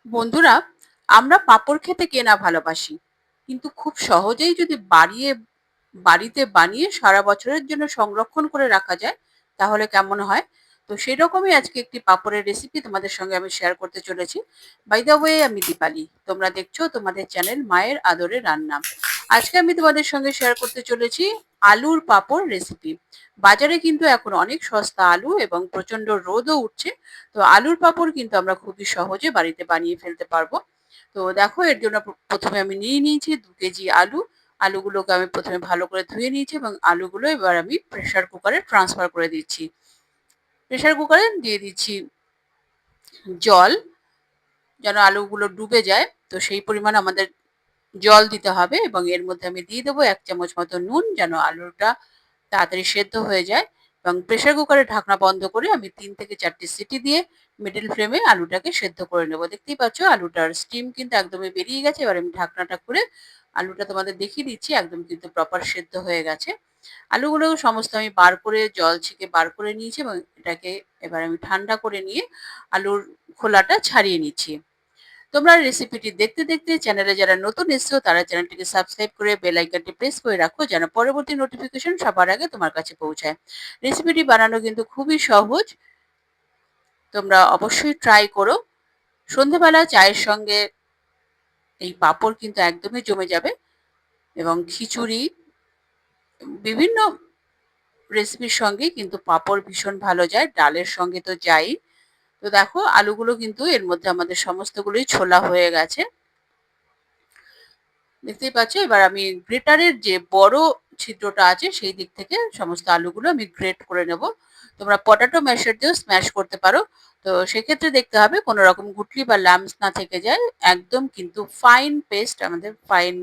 বন্ধুরা, আমরা পাঁপড় খেতে কে না ভালোবাসি, কিন্তু খুব সহজেই যদি বাড়িতে বানিয়ে সারা বছরের জন্য সংরক্ষণ করে রাখা যায় তাহলে কেমন হয়? তো সেরকমই আজকে একটি পাঁপড়ের রেসিপি তোমাদের সঙ্গে আমি শেয়ার করতে চলেছি। বাই দ্য ওয়ে, আমি দীপালি, তোমরা দেখছো তোমাদের চ্যানেল মায়ের আদরে রান্না। আজকে আমি তোমাদের সঙ্গে শেয়ার করতে চলেছি আলুর পাঁপড় রেসিপি। বাজারে কিন্তু এখন অনেক সস্তা আলু এবং প্রচন্ড রোদও উঠছে। তো আলুর পাঁপড় কিন্তু আমরা খুবই সহজে বাড়িতে বানিয়ে ফেলতে পারবো। তো দেখো, এর জন্য প্রথমে আমি নিয়ে নিয়েছি 2 কেজি আলু। আলুগুলোকে আমি প্রথমে ভালো করে ধুয়ে নিয়েছি এবং আলুগুলো এবার আমি প্রেসার কুকারে ট্রান্সফার করে দিচ্ছি। প্রেসার কুকারে দিয়ে দিচ্ছি জল, যেন আলুগুলো ডুবে যায়। তো সেই পরিমাণ আমাদের জল দিতে হবে এবং এর মধ্যে আমি দিয়ে দেবো 1 চামচ মতো নুন, যেন আলুটা তাড়াতাড়ি সেদ্ধ হয়ে যায়। এবং প্রেসার কুকারের ঢাকনা বন্ধ করে আমি 3 থেকে 4টে সিটি দিয়ে মিডল ফ্লেমে আলুটাকে সেদ্ধ করে নেব। দেখতেই পাচ্ছ আলুটার স্টিম কিন্তু একদমই বেরিয়ে গেছে। এবার আমি ঢাকনাটা খুলে আলুটা তোমাদের দেখিয়ে দিচ্ছি, একদম কিন্তু প্রপার সেদ্ধ হয়ে গেছে। আলুগুলো সমস্ত আমি বার করে জল ছেঁকে বার করে নিয়েছি এবং এটাকে এবার আমি ঠান্ডা করে নিয়ে আলুর খোলাটা ছাড়িয়ে নিচ্ছি। তোমরা রেসিপিটি দেখতে দেখতে চ্যানেলে যারা নতুন এসছো তারা চ্যানেলটিকে সাবস্ক্রাইব করে বেল আইকনটি প্রেস করে রাখো, যেন পরবর্তী নোটিফিকেশন সবার আগে তোমার কাছে পৌঁছায়। রেসিপিটি বানানো কিন্তু খুবই সহজ, তোমরা অবশ্যই ট্রাই করো। সন্ধেবেলা চায়ের সঙ্গে এই পাঁপড় কিন্তু একদমই জমে যাবে এবং খিচুড়ি, বিভিন্ন রেসিপির সঙ্গে কিন্তু পাঁপড় ভীষণ ভালো যায়, ডালের সঙ্গে তো যাই। তো দেখো আলুগুলো কিন্তু এর মধ্যে আমাদের সমস্তগুলোই ছোলা হয়ে গেছে, দেখতেই পাচ্ছ। এবার আমি গ্রেটারের যে বড় ছিদ্রটা আছে সেই দিক থেকে সমস্ত আলুগুলো আমি গ্রেট করে নেব। তোমরা পটাটো ম্যাশার দিয়েও স্ম্যাশ করতে পারো। তো সেক্ষেত্রে দেখতে হবে কোনো রকম গুটলি বা লাম্পস না থেকে যায়। একদম কিন্তু ফাইন পেস্ট, আমাদের ফাইন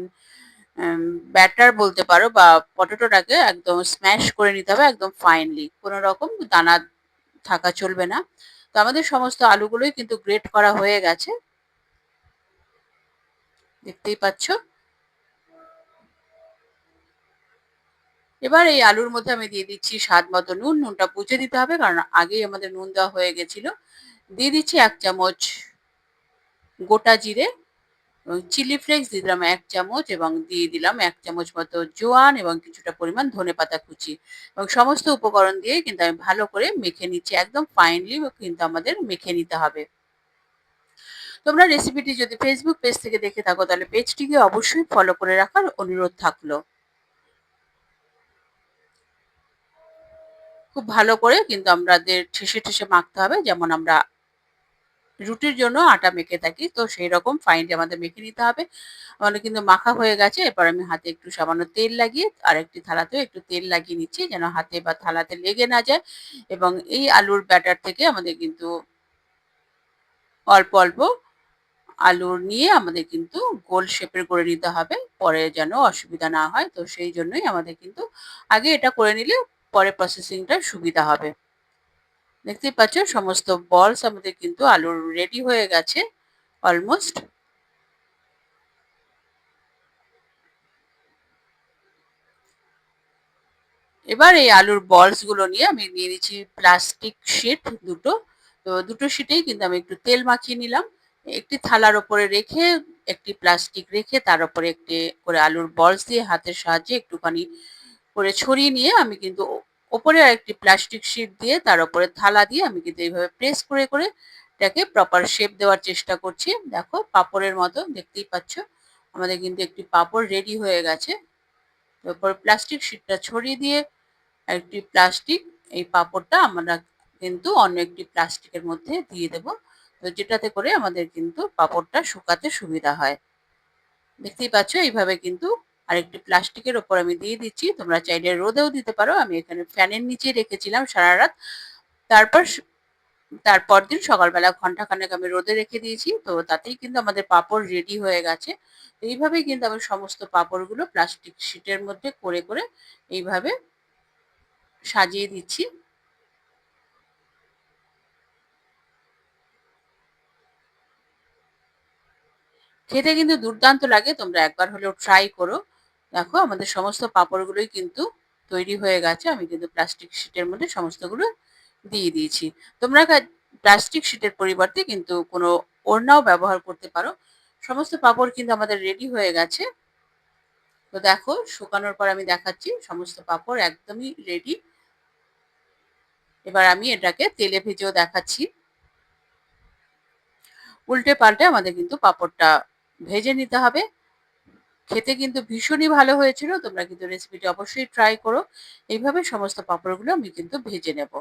ব্যাটার বলতে পারো, বা পটেটোটাকে একদম স্ম্যাশ করে নিতে হবে একদম ফাইনলি, কোনো রকম দানা থাকা চলবে না। তো আমাদের সমস্ত আলুগুলোই কিন্তু গ্রেট করা হয়ে গেছে, দেখতেই পাচ্ছ। এবার এই আলুর মধ্যে আমি দিয়ে দিচ্ছি স্বাদ মতো নুন। নুনটা বুঝে দিতে হবে, কারণ আগেই আমাদের নুন দেওয়া হয়ে গেছিল। দিয়ে দিচ্ছি 1 চামচ গোটা জিরে এবং চিলি ফ্লেক্স দিয়ে দিলাম 1 চামচ, এবং দিয়ে দিলাম 1 চামচ মতো জোয়ান এবং কিছুটা পরিমাণ ধনেপাতা কুচি। এবং সমস্ত উপকরণ দিয়ে কিন্তু আমি ভালো করে মেখে নিচ্ছি, একদম ফাইনলি কিন্তু আমাদের মেখে নিতে হবে। তোমরা রেসিপিটি যদি ফেসবুক পেজ থেকে দেখে থাকো তাহলে পেজটিকে অবশ্যই ফলো করে রাখার অনুরোধ থাকলো। খুব ভালো করে কিন্তু আমাদের ঠেসে ঠেসে মাখতে হবে, যেমন আমরা রুটির জন্য আটা মেখে থাকি, তো সেই রকম ফাইনলি আমাদের মেখে নিতে হবে। আমাদের কিন্তু মাখা হয়ে গেছে। এরপর আমি হাতে একটু সামান্য তেল লাগিয়ে আর একটি থালাতেও একটু তেল লাগিয়ে নিচ্ছি, যেন হাতে বা থালাতে লেগে না যায়। এবং এই আলুর ব্যাটার থেকে আমাদের কিন্তু অল্প অল্প আলু নিয়ে আমাদের কিন্তু গোল শেপের করে নিতে হবে, পরে যেন অসুবিধা না হয়। তো সেই জন্যই আমাদের কিন্তু আগে এটা করে নিলে পরে প্রসেসিংটা সুবিধা হবে। দেখতেই পাচ্ছ সমস্ত বলস আমাদের কিন্তু আলুর রেডি হয়ে গেছে অলমোস্ট। এবার এই আলুর বলস গুলো নিয়ে আমি নিয়ে নিচ্ছি প্লাস্টিক শিট দুটো। তো দুটো শিটেই কিন্তু আমি একটু তেল মাখিয়ে নিলাম। একটি থালার ওপরে রেখে, একটি প্লাস্টিক রেখে তার উপরে একটি করে আলুর বলস দিয়ে হাতের সাহায্যে একটুখানি করে ছড়িয়ে নিয়ে আমি কিন্তু ওপরে আরেকটি প্লাস্টিক শিট দিয়ে তার উপরে থালা দিয়ে আমি কিন্তু এইভাবে প্রেস করে করে এটাকে প্রপার শেপ দেওয়ার চেষ্টা করছি। দেখো পাপড়ের মতো, দেখতেই পাচ্ছ আমাদের কিন্তু একটি পাপড় রেডি হয়ে গেছে। তারপর প্লাস্টিক শিটটা ছড়িয়ে দিয়ে একটি প্লাস্টিক, এই পাপড়টা আমরা কিন্তু অন্য একটি প্লাস্টিকের মধ্যে দিয়ে দেব, তো যেটাতে করে আমাদের কিন্তু পাপড়টা শুকাতে সুবিধা হয়। দেখতেই পাচ্ছ এইভাবে কিন্তু আরেকটি প্লাস্টিকের ওপর আমি দিয়ে দিচ্ছি। তোমরা চাইলে রোদেও দিতে পারো, আমি এখানে ফ্যানের নিচে রেখেছিলাম সারা রাত। তারপর তারপর দিন সকালবেলা ঘন্টাখানেক আমি রোদে রেখে দিয়েছি, তো তাতেই কিন্তু আমাদের পাপড় রেডি হয়ে গেছে। তো এইভাবেই কিন্তু আমি সমস্ত পাপড়গুলো প্লাস্টিক শিটের মধ্যে করে করে এইভাবে সাজিয়ে দিচ্ছি। খেতে কিন্তু দুর্দান্ত লাগে, তোমরা একবার হলেও ট্রাই করো। দেখো আমাদের সমস্ত পাঁপড়গুলোই কিন্তু তৈরি হয়ে গেছে। আমি কিন্তু প্লাস্টিক শিটের মধ্যে সমস্তগুলো দিয়ে দিয়েছি। তোমরা প্লাস্টিক শিটের পরিবর্তে কিন্তু কোনো ওড়নাও ব্যবহার করতে পারো। সমস্ত পাঁপড় কিন্তু আমাদের রেডি হয়ে গেছে। তো দেখো শুকানোর পর আমি দেখাচ্ছি সমস্ত পাঁপড় একদমই রেডি। এবার আমি এটাকে তেলে ভেজেও দেখাচ্ছি। উল্টে পাল্টে আমাদের কিন্তু পাঁপড়টা ভেজে নিতে হবে। খেতে কিন্তু ভীষণই ভালো হয়েছিল। তোমরা কিন্তু রেসিপিটি অবশ্যই ট্রাই করো। এইভাবে সমস্ত পাঁপড়গুলো আমি কিন্তু ভেজে নেব।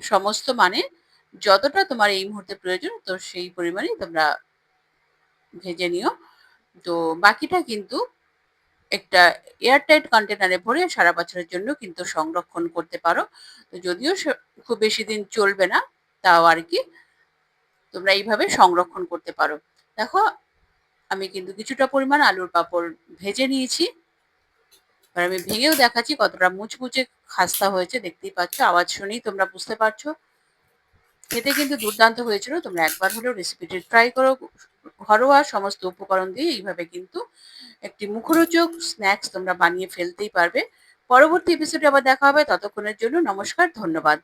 সমস্ত মানে যতটা তোমার এই মুহূর্তে প্রয়োজন তো সেই পরিমাণেই তোমরা ভেজে নিও। তো বাকিটা কিন্তু একটা এয়ারটাইট কন্টেনারে ভরে সারা বছরের জন্য কিন্তু সংরক্ষণ করতে পারো। তো যদিও খুব বেশি দিন চলবে না, তাও আর কি তোমরা এইভাবে সংরক্ষণ করতে পারো। দেখো আমি কিন্তু কিছুটা পরিমাণ আলুর পাঁপড় ভেজে নিয়েছি। এবার আমি ভেঙেও দেখাচ্ছি কতটা মুচমুচে খাস্তা হয়েছে। দেখতেই পাচ্ছ, আওয়াজ শুনেই তোমরা বুঝতে পারছো। খেতে কিন্তু দুর্দান্ত হয়েছিল। তোমরা একবার হলেও রেসিপিটি ট্রাই করো। ঘরোয়া সমস্ত উপকরণ দিয়ে এইভাবে কিন্তু একটি মুখরোচক স্ন্যাক্স তোমরা বানিয়ে ফেলতেই পারবে। পরবর্তী এপিসোডে আবার দেখা হবে। ততক্ষণের জন্য নমস্কার, ধন্যবাদ।